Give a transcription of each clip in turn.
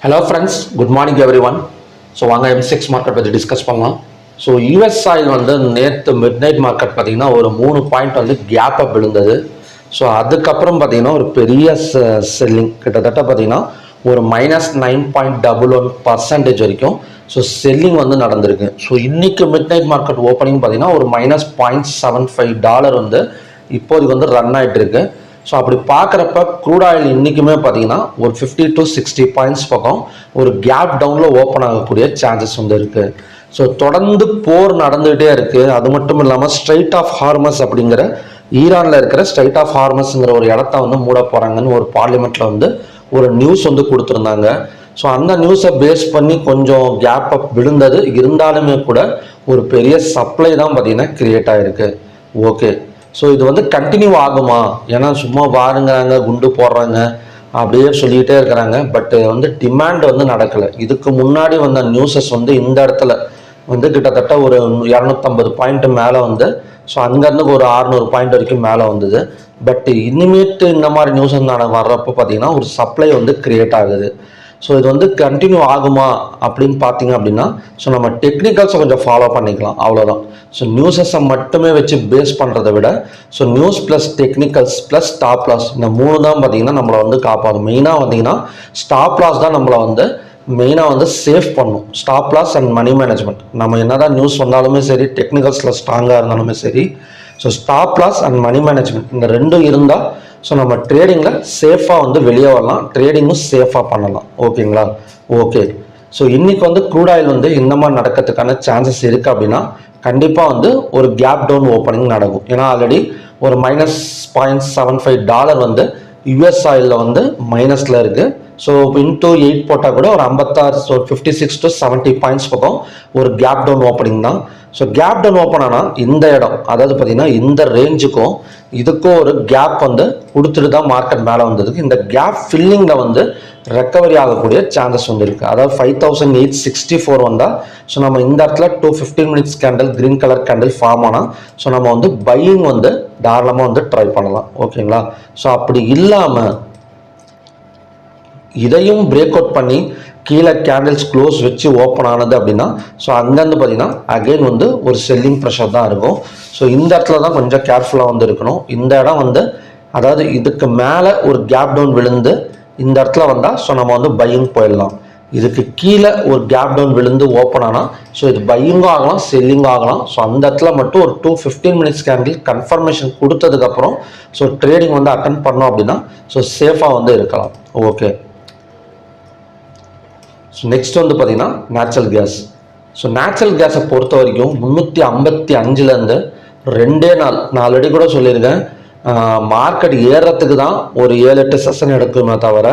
Hello friends, good morning every one. So வாங்க M6 market பற்றி discuss பண்ணலாம். So US oil நேற்று mid night market பார்த்தீங்கன்னா ஒரு 3 பாயிண்ட் கேப் அப் விழுந்தது. ஸோ அதுக்கப்புறம் பார்த்தீங்கன்னா ஒரு பெரிய செல்லிங் கிட்டத்தட்ட பார்த்தீங்கன்னா ஒரு -9.11% வரைக்கும் ஸோ செல்லிங் நடந்திருக்கு. ஸோ இன்னைக்கு மிட் நைட் மார்க்கெட் ஓப்பனிங் பார்த்தீங்கன்னா ஒரு -$0.75 இப்போதைக்கு ரன் ஆகிட்டு இருக்கு. ஸோ அப்படி பார்க்குறப்ப க்ரூட் ஆயில் இன்றைக்குமே பார்த்தீங்கன்னா ஒரு 50 to 60 பாயிண்ட்ஸ் பக்கம் ஒரு கேப் டவுனில் ஓப்பன் ஆகக்கூடிய சான்சஸ் இருக்குது. ஸோ தொடர்ந்து போர் நடந்துகிட்டே இருக்குது. அது மட்டும் இல்லாமல் ஸ்ட்ரைட் ஆஃப் ஹார்மஸ் அப்படிங்கிற ஈரானில் இருக்கிற ஸ்ட்ரைட் ஆஃப் ஹார்மஸ்ங்கிற ஒரு இடத்த மூட போகிறாங்கன்னு ஒரு பார்லிமெண்ட்டில் ஒரு நியூஸ் கொடுத்துருந்தாங்க. ஸோ அந்த நியூஸை பேஸ் பண்ணி கொஞ்சம் கேப் அப் விழுந்தது. இருந்தாலுமே கூட ஒரு பெரிய சப்ளை தான் பார்த்தீங்கன்னா கிரியேட் ஆகிருக்கு. ஓகே, ஸோ இது கண்டினியூ ஆகுமா? ஏன்னா சும்மா பாருங்கிறாங்க, குண்டு போடுறாங்க, அப்படியே சொல்லிக்கிட்டே இருக்கிறாங்க. பட் டிமாண்ட் நடக்கலை. இதுக்கு முன்னாடி வந்த நியூஸஸ் இந்த இடத்துல கிட்டத்தட்ட ஒரு 250 பாயிண்ட் மேலே ஸோ அங்கேருந்து ஒரு 600 பாயிண்ட் வரைக்கும் மேலே வந்தது. பட் இனிமேட்டு இந்த மாதிரி நியூஸ் வர்றப்போ பார்த்தீங்கன்னா ஒரு சப்ளை கிரியேட் ஆகுது. ஸோ இது கண்டினியூ ஆகுமா அப்படின்னு பார்த்தீங்க அப்படின்னா ஸோ நம்ம டெக்னிக்கல்ஸை கொஞ்சம் ஃபாலோ பண்ணிக்கலாம், அவ்வளோதான். ஸோ நியூஸஸை மட்டுமே வச்சு பேஸ் பண்ணுறதை விட ஸோ நியூஸ் ப்ளஸ் டெக்னிக்கல்ஸ் ப்ளஸ் ஸ்டாப் லாஸ் இந்த 3 தான் பார்த்தீங்கன்னா நம்மளை காப்பாடும். மெயினாக பார்த்தீங்கன்னா ஸ்டாப் லாஸ் தான் நம்மளை மெயினாக சேவ் பண்ணும். Stop loss and money management. நம்ம என்னதான் நியூஸ் வந்தாலுமே சரி, டெக்னிக்கல்ஸில் ஸ்ட்ராங்காக இருந்தாலுமே சரி, so stop loss and money management இந்த ரெண்டும் இருந்தால் ஸோ நம்ம ட்ரேடிங்கில் சேஃபாக வெளியே வரலாம், ட்ரேடிங்கும் சேஃபாக பண்ணலாம். ஓகேங்களா? ஓகே, ஸோ இன்னைக்கு க்ரூட் ஆயில் இந்த மாதிரி நடக்கிறதுக்கான சான்சஸ் இருக்குது அப்படின்னா கண்டிப்பாக ஒரு கேப் டவுன் ஓப்பனிங் நடக்கும். ஏன்னா ஆல்ரெடி ஒரு -$0.75 யூஎஸ் ஆயிலில் மைனஸில் இருக்குது. ஸோ இன்டூ 8 போட்டால் கூட ஒரு 56, ஸோ 56 to 70 பாயிண்ட்ஸ் பக்கம் ஒரு கேப் டவுன் ஓப்பனிங் தான். ஸோ கேப் டவுன் ஓப்பன் ஆனால் இந்த இடம், அதாவது பார்த்தீங்கன்னா இந்த ரேஞ்சுக்கும் இதுக்கும் ஒரு கேப் கொடுத்துட்டு தான் மார்க்கெட் மேலே வந்ததுக்கு இந்த கேப் ஃபில்லிங்கில் ரெக்கவரி ஆகக்கூடிய சான்சஸ் இருக்குது. அதாவது 5864 வந்தால் ஸோ நம்ம இந்த இடத்துல 215 minutes candle green colour candle form ஆனால் ஸோ நம்ம பையிங் தாராளமாக ட்ரை பண்ணலாம். ஓகேங்களா? ஸோ அப்படி இல்லாமல் இதையும் பிரேக் அவுட் பண்ணி கீழே கேண்டில்ஸ் க்ளோஸ் வச்சு ஓப்பன் ஆனது அப்படின்னா ஸோ அங்கேருந்து பார்த்தீங்கன்னா அகெயின் ஒரு செல்லிங் ப்ரெஷர் தான் இருக்கும். ஸோ இந்த இடத்துல தான் கொஞ்சம் கேர்ஃபுல்லாக இருக்கணும். இந்த இடம் அதாவது இதுக்கு மேலே ஒரு கேப் டவுன் விழுந்து இந்த இடத்துல வந்தால் ஸோ நம்ம பையிங் போயிடலாம். இதுக்கு கீழே ஒரு கேப் டவுன் விழுந்து ஓப்பன் ஆனால் ஸோ இது பையிங்கும் ஆகலாம், செல்லிங்கும் ஆகலாம். ஸோ அந்த இடத்துல மட்டும் ஒரு 215 மினிட்ஸ் கேண்டில் கன்ஃபர்மேஷன் கொடுத்ததுக்கப்புறம் ஸோ ட்ரேடிங் அட்டன் பண்ணோம் அப்படின்னா ஸோ சேஃபாக இருக்கலாம். ஓகே, ஸோ நெக்ஸ்ட் பார்த்தீங்கன்னா நேச்சுரல் கேஸ். ஸோ நேச்சுரல் கேஸை பொறுத்த வரைக்கும் 355 2 நாள் நான் ஆல்ரெடி கூட சொல்லியிருக்கேன், மார்க்கெட் ஏறுறதுக்கு தான் ஒரு 7-8 செஷன் எடுக்குமே தவிர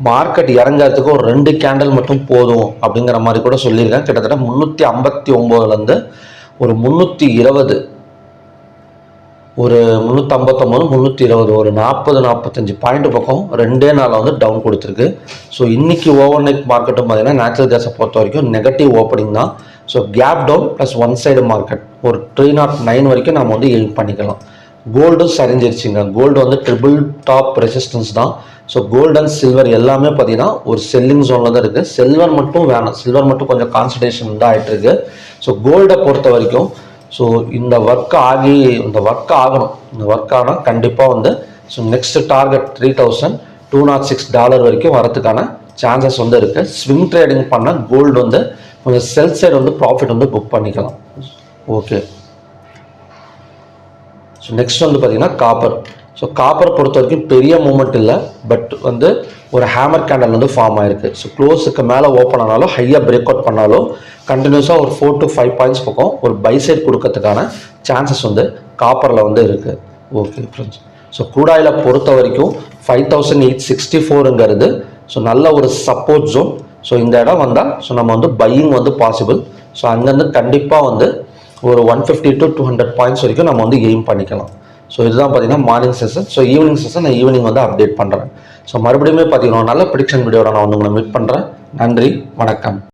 மார்க்கெட் இறங்கிறதுக்கு ஒரு 2 கேண்டில் மட்டும் போதும் அப்படிங்கிற மாதிரி கூட சொல்லியிருக்கேன். கிட்டத்தட்ட 359 ஒரு 320, ஒரு 359, 320, ஒரு 40-45 பாயிண்ட் பக்கம் 2 நாள் டவுன் கொடுத்துருக்கு. ஸோ இன்னைக்கு ஓவர் நைட் மார்க்கெட்டும் பார்த்தீங்கன்னா நேச்சுரல் கேஸை பொறுத்த வரைக்கும் நெகட்டிவ் ஓப்பனிங் தான். So gap down plus one side market ஒரு 309 வரைக்கும் நம்ம எய்ம் பண்ணிக்கலாம். கோல்டும் சரிஞ்சிருச்சுங்க. கோல்டு ட்ரிபிள் டாப் ரெசிஸ்டன்ஸ் தான். ஸோ கோல்டு அண்ட் சில்வர் எல்லாமே பார்த்தீங்கன்னா ஒரு செல்லிங் ஜோனில் தான் இருக்குது. சில்வர் மட்டும் வேணாம், சில்வர் மட்டும் கொஞ்சம் கான்சன்ட்ரேஷன் தான் ஆகிட்டு இருக்கு. ஸோ கோல்டை பொறுத்த வரைக்கும் ஸோ இந்த ஒர்க் ஆகணும். இந்த ஒர்க் ஆனால் கண்டிப்பாக ஸோ நெக்ஸ்ட் டார்கெட் $3,206 வரைக்கும் வரதுக்கான சான்சஸ் இருக்குது. ஸ்விங் ட்ரேடிங் பண்ண கோல்டு கொஞ்சம் செல் சைடு ப்ராஃபிட் புக் பண்ணிக்கலாம். ஓகே, ஸோ நெக்ஸ்ட் பார்த்தீங்கன்னா காப்பர். ஸோ காப்பர் பொறுத்த வரைக்கும் பெரிய மூமெண்ட் இல்லை, பட் ஒரு ஹேமர் கேண்டல் ஃபார்ம் ஆயிருக்கு. ஸோ க்ளோஸுக்கு மேலே ஓப்பன் ஆனாலும் ஹையாக பிரேக் அவுட் பண்ணாலும் கண்டினியூஸாக ஒரு 4 to 5 பாயிண்ட்ஸ் பக்கம் ஒரு பை சைட் கொடுக்கறதுக்கான சான்சஸ் காப்பரில் இருக்குது. ஓகே ஃப்ரெண்ட்ஸ், ஸோ க்ரூட் ஆயிலை பொறுத்த வரைக்கும் 5864 ஸோ நல்ல ஒரு சப்போர்ட் ஜோன். ஸோ இந்த இடம் வந்தால் ஸோ நம்ம பையிங் பாசிபிள். ஸோ அங்கேருந்து கண்டிப்பாக ஒரு 150 to 200 பாயிண்ட்ஸ் வரைக்கும் நம்ம எய்ம் பண்ணிக்கலாம். ஸோ இதுதான் பார்த்தீங்கன்னா morning session. So evening session நான் ஈவினிங் அப்டேட் பண்ணுறேன். ஸோ மறுபடியுமே பார்த்தீங்கன்னா நல்ல ப்ரிடிக்ஷன் வீடியோட நான் உங்களை மீட் பண்ணுறேன். நன்றி, வணக்கம்.